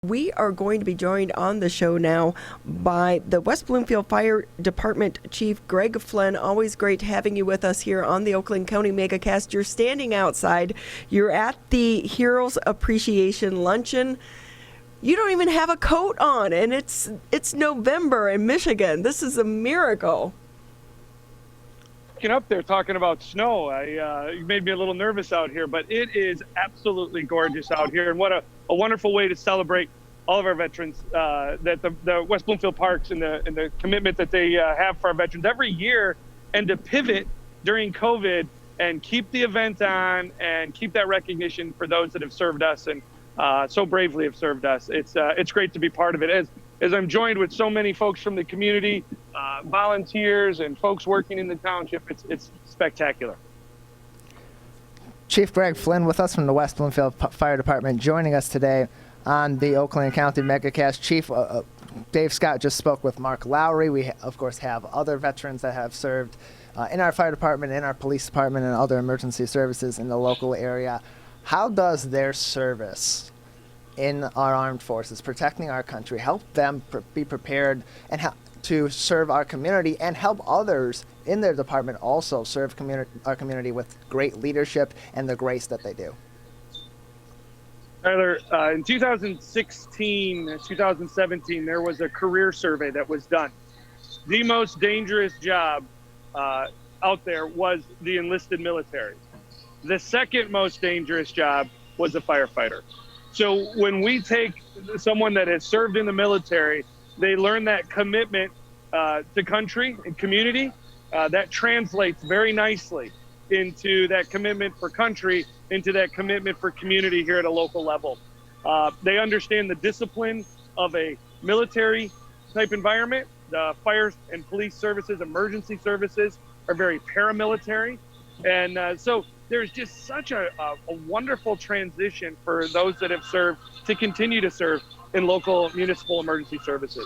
We are going to be joined on the show now by the West Bloomfield Fire Department Chief Greg Flynn. Always great having you with us here on the Oakland County Megacast. You're standing outside. You're at the Heroes Appreciation Luncheon. You don't even have a coat on, and it's November in Michigan. This is a miracle. Up there talking about snow. You made me a little nervous out here, but it is absolutely gorgeous out here, and what a wonderful way to celebrate all of our veterans. That the West Bloomfield Parks and the commitment that they have for our veterans every year, and to pivot during COVID and keep the event on and keep that recognition for those that have served us and so bravely have served us. It's great to be part of it. As I'm joined with so many folks from the community, volunteers and folks working in the township, it's spectacular. Chief Greg Flynn with us from the West Bloomfield Fire Department, joining us today on the Oakland County Megacast. Chief, Dave Scott just spoke with Mark Lowry. We, of course, have other veterans that have served in our fire department, in our police department, and other emergency services in the local area. How does their service in our armed forces, protecting our country, help them be prepared and to serve our community, and help others in their department also serve our community with great leadership and the grace that they do? Tyler, in 2016, 2017, there was a career survey that was done. The most dangerous job out there was the enlisted military. The second most dangerous job was a firefighter. So when we take someone that has served in the military, they learn that commitment to country and community. That translates very nicely into that commitment for country, into that commitment for community here at a local level. They understand the discipline of a military type environment. The fire and police services, emergency services are very paramilitary. And so there's just such a wonderful transition for those that have served to continue to serve in local municipal emergency services.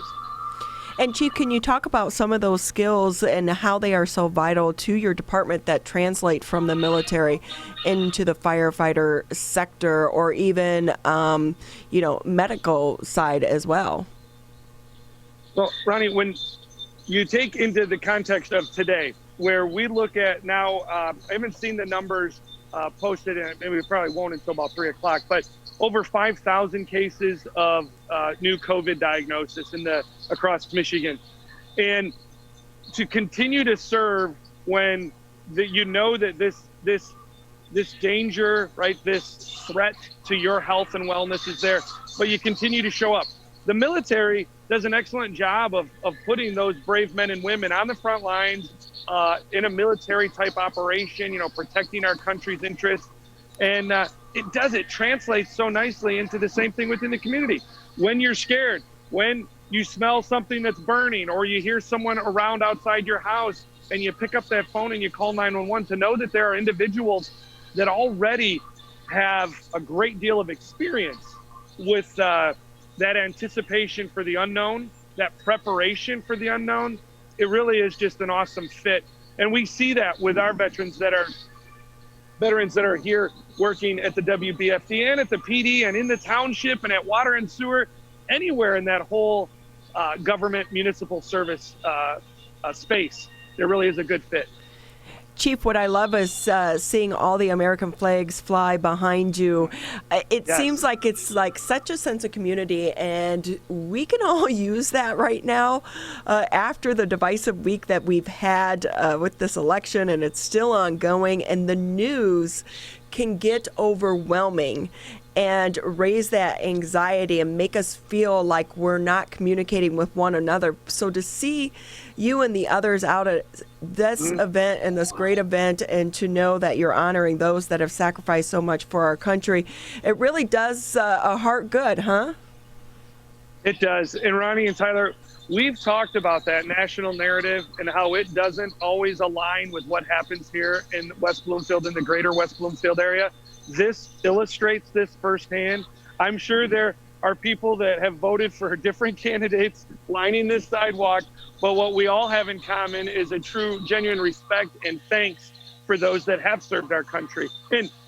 And Chief, can you talk about some of those skills and how they are so vital to your department that translate from the military into the firefighter sector, or even, medical side as well? Well, Ronnie, when you take into the context of today, where we look at now, I haven't seen the numbers posted, and maybe we probably won't until about 3 o'clock, but over 5,000 cases of new COVID diagnosis across Michigan. And to continue to serve when that this danger, right, this threat to your health and wellness is there, but you continue to show up. The military does an excellent job of putting those brave men and women on the front lines in a military type operation, protecting our country's interests. And it translates so nicely into the same thing within the community. When you're scared, when you smell something that's burning, or you hear someone around outside your house and you pick up that phone and you call 911, to know that there are individuals that already have a great deal of experience with that anticipation for the unknown, that preparation for the unknown. It really is just an awesome fit. And we see that with our veterans that are here working at the WBFD and at the PD and in the township and at water and sewer, anywhere in that whole government municipal service space. There really is a good fit. Chief, what I love is seeing all the American flags fly behind you. It seems like it's like such a sense of community, and we can all use that right now after the divisive week that we've had with this election, and it's still ongoing, and the news can get overwhelming and raise that anxiety and make us feel like we're not communicating with one another. So to see you and the others out at this event and this great event, and to know that you're honoring those that have sacrificed so much for our country, it really does a heart good, huh? It does. And Ronnie and Tyler, we've talked about that national narrative and how it doesn't always align with what happens here in West Bloomfield, in the greater West Bloomfield area. This illustrates this firsthand. I'm sure there are people that have voted for different candidates lining this sidewalk, but what we all have in common is a true, genuine respect and thanks for those that have served our country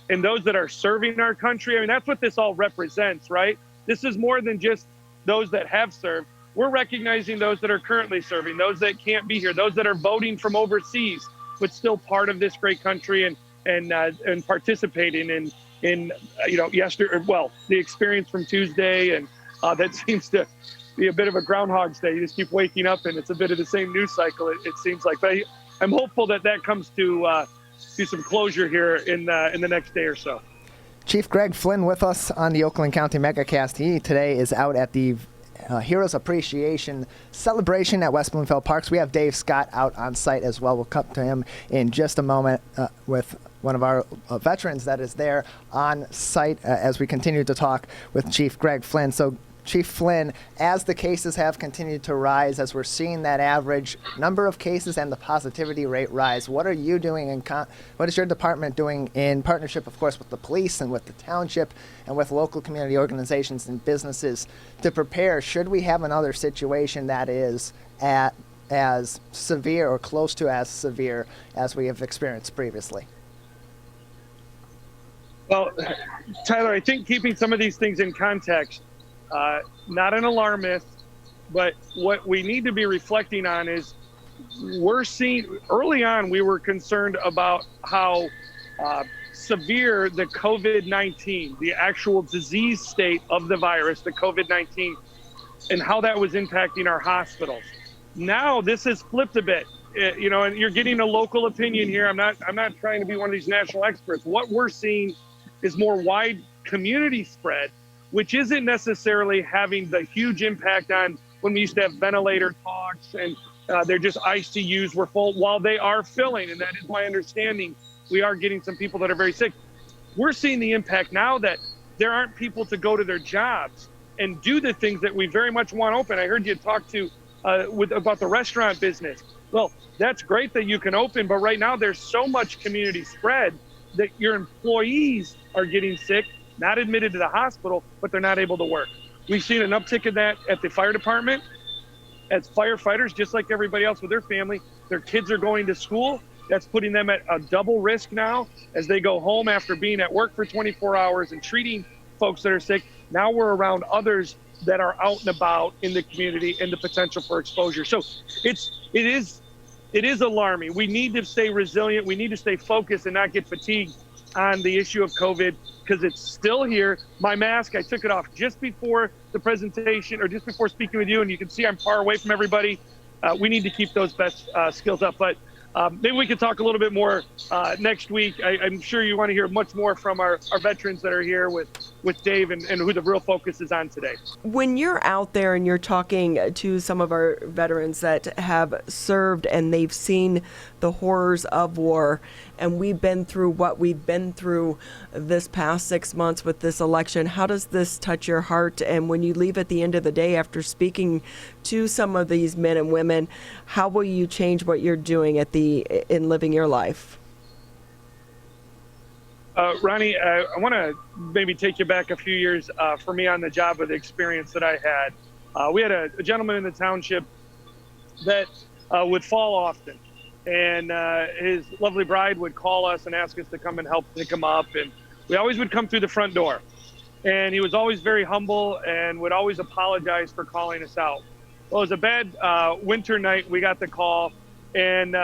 and those that are serving our country. I mean, that's what this all represents, right? this is more than just those that have served. We're recognizing those that are currently serving, those that can't be here, those that are voting from overseas, but still part of this great country and participating in the experience from Tuesday, and that seems to be a bit of a Groundhog's Day. You just keep waking up, and it's a bit of the same news cycle. It seems like, but I'm hopeful that comes to some closure here in the next day or so. Chief Greg Flynn with us on the Oakland County MegaCast. He today is out at the Heroes Appreciation Celebration at West Bloomfield Parks. We have Dave Scott out on site as well. We'll come to him in just a moment with one of our veterans that is there on site as we continue to talk with Chief Greg Flynn. So, Chief Flynn, as the cases have continued to rise, as we're seeing that average number of cases and the positivity rate rise, what are you doing what is your department doing in partnership, of course, with the police and with the township and with local community organizations and businesses to prepare should we have another situation that is as severe or close to as severe as we have experienced previously? Well, Tyler, I think keeping some of these things in context, not an alarmist, but what we need to be reflecting on is we're seeing early on, we were concerned about how severe the COVID-19, the actual disease state of the virus, the COVID-19, and how that was impacting our hospitals. Now this has flipped a bit, and you're getting a local opinion here. I'm not trying to be one of these national experts. What we're seeing is more wide community spread, which isn't necessarily having the huge impact on when we used to have ventilator talks and they're just ICUs were full. While they are filling, and that is my understanding, we are getting some people that are very sick. We're seeing the impact now that there aren't people to go to their jobs and do the things that we very much want open. I heard you talk about the restaurant business. Well, that's great that you can open, but right now there's so much community spread that your employees are getting sick, not admitted to the hospital, but they're not able to work. We've seen an uptick in that at the fire department. As firefighters, just like everybody else with their family, their kids are going to school. That's putting them at a double risk now as they go home after being at work for 24 hours and treating folks that are sick. Now we're around others that are out and about in the community and the potential for exposure. So it is alarming. We need to stay resilient. We need to stay focused and not get fatigued on the issue of COVID, because it's still here. My mask, I took it off just before the presentation or just before speaking with you, and you can see I'm far away from everybody. We need to keep those best skills up. But maybe we could talk a little bit more next week. I'm sure you want to hear much more from our veterans that are here with Dave and who the real focus is on today. When you're out there and you're talking to some of our veterans that have served and they've seen the horrors of war, and we've been through what we've been through this past 6 months with this election, how does this touch your heart? And when you leave at the end of the day after speaking to some of these men and women, how will you change what you're doing in living your life? Ronnie, I want to maybe take you back a few years for me on the job with the experience that I had. We had a gentleman in the township that would fall often, and his lovely bride would call us and ask us to come and help pick him up, and we always would come through the front door. And he was always very humble and would always apologize for calling us out. Well, it was a bad winter night. We got the call, and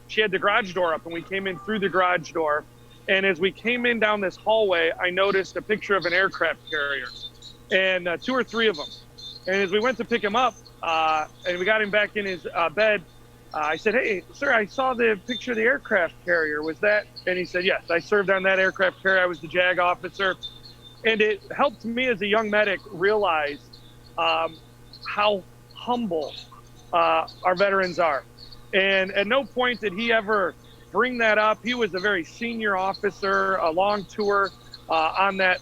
she had the garage door up, and we came in through the garage door. And as we came in down this hallway, I noticed a picture of an aircraft carrier, and 2 or 3 of them. And as we went to pick him up, and we got him back in his bed, I said, "Hey, sir, I saw the picture of the aircraft carrier. Was that?" And he said, "Yes, I served on that aircraft carrier. I was the JAG officer." And it helped me as a young medic realize how humble our veterans are. And at no point did he ever bring that up. He was a very senior officer, a long tour on that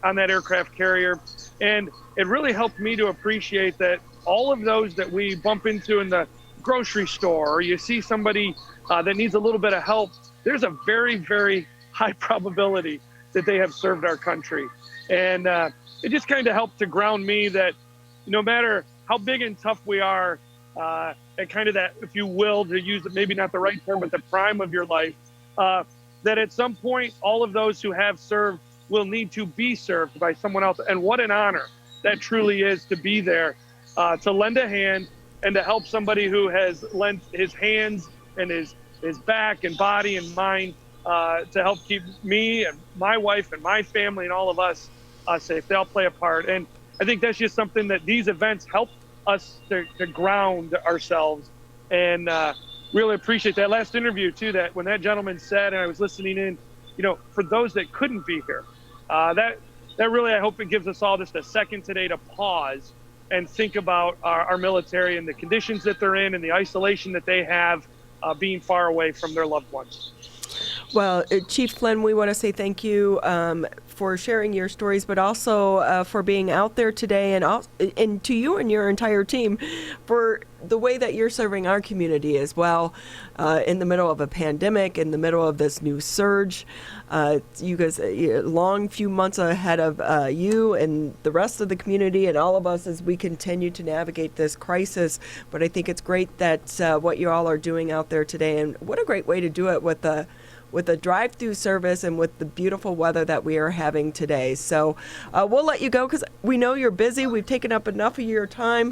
aircraft carrier. And it really helped me to appreciate that all of those that we bump into in the grocery store, or you see somebody that needs a little bit of help, there's a very, very high probability that they have served our country. And it just kind of helped to ground me that no matter how big and tough we are, at kind of that, if you will, to use maybe not the right term, but the prime of your life, that at some point, all of those who have served will need to be served by someone else. And what an honor that truly is to be there, to lend a hand and to help somebody who has lent his hands and his back and body and mind to help keep me and my wife and my family and all of us safe. They all play a part. And I think that's just something that these events help us to ground ourselves. And really appreciate that last interview too, that when that gentleman said, and I was listening in, for those that couldn't be here, that really, I hope it gives us all just a second today to pause and think about our military and the conditions that they're in and the isolation that they have, being far away from their loved ones. Well, Chief Flynn, we want to say thank you for sharing your stories, but also for being out there today, and to you and your entire team for the way that you're serving our community as well, in the middle of a pandemic, in the middle of this new surge. You guys, a long few months ahead of you and the rest of the community and all of us as we continue to navigate this crisis. But I think it's great that what you all are doing out there today, and what a great way to do it with a drive-through service and with the beautiful weather that we are having today. So we'll let you go because we know you're busy. We've taken up enough of your time.